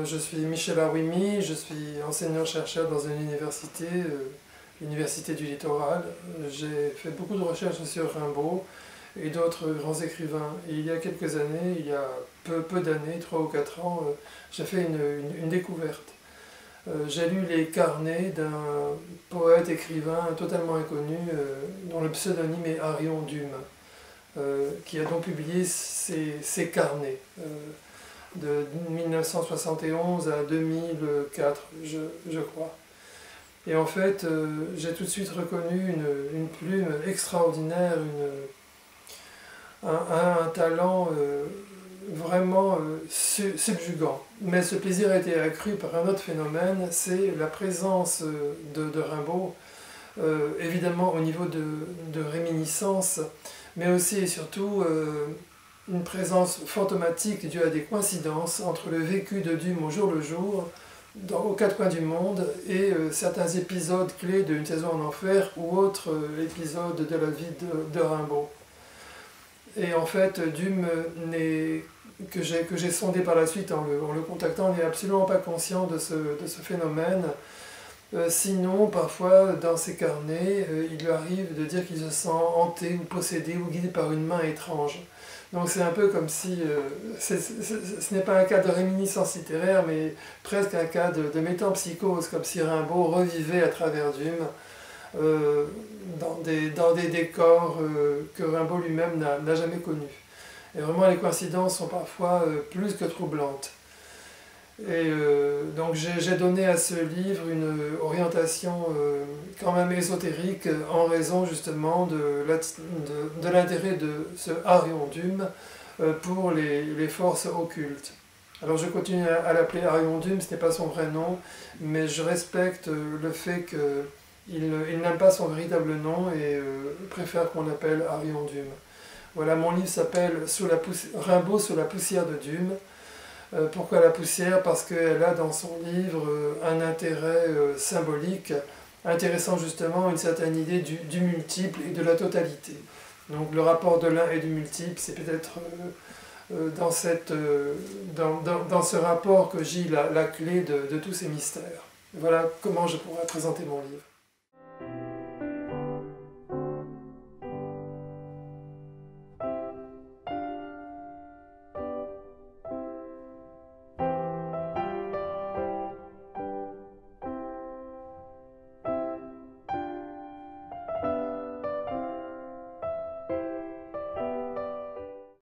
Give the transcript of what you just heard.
Je suis Michel Arouimi, je suis enseignant-chercheur dans une université, l'Université du Littoral. J'ai fait beaucoup de recherches sur Rimbaud et d'autres grands écrivains. Et il y a quelques années, il y a peu d'années, 3 ou 4 ans, j'ai fait une découverte. J'ai lu les carnets d'un poète-écrivain totalement inconnu, dont le pseudonyme est Arion Dume, qui a donc publié ses carnets. De 1971 à 2004, je crois. Et en fait, j'ai tout de suite reconnu une plume extraordinaire, un talent vraiment subjugant. Mais ce plaisir a été accru par un autre phénomène, c'est la présence de Rimbaud, évidemment au niveau de réminiscence, mais aussi et surtout une présence fantomatique due à des coïncidences entre le vécu de Dume au jour le jour, aux quatre coins du monde, et certains épisodes clés d'une saison en enfer ou autres épisodes de la vie de Rimbaud. Et en fait, Dume, que j'ai sondé par la suite en le contactant, n'est absolument pas conscient de ce phénomène. Sinon, parfois, dans ses carnets, il lui arrive de dire qu'il se sent hanté ou possédé ou guidé par une main étrange. Donc c'est un peu comme si, ce n'est pas un cas de réminiscence littéraire, mais presque un cas de métempsychose, comme si Rimbaud revivait à travers Dume, dans des décors que Rimbaud lui-même n'a jamais connus. Et vraiment les coïncidences sont parfois plus que troublantes. Et donc j'ai donné à ce livre une orientation quand même ésotérique en raison justement de l'intérêt de ce Arion Dume pour les forces occultes. Alors je continue à l'appeler Arion Dume, ce n'est pas son vrai nom, mais je respecte le fait qu'il n'aime pas son véritable nom et préfère qu'on l'appelle Arion Dume. Voilà, mon livre s'appelle Rimbaud sous la poussière de Dume. Pourquoi la poussière? Parce qu'elle a dans son livre un intérêt symbolique, intéressant justement une certaine idée du multiple et de la totalité. Donc le rapport de l'un et du multiple, c'est peut-être dans ce rapport que gît la clé de tous ces mystères. Voilà comment je pourrais présenter mon livre.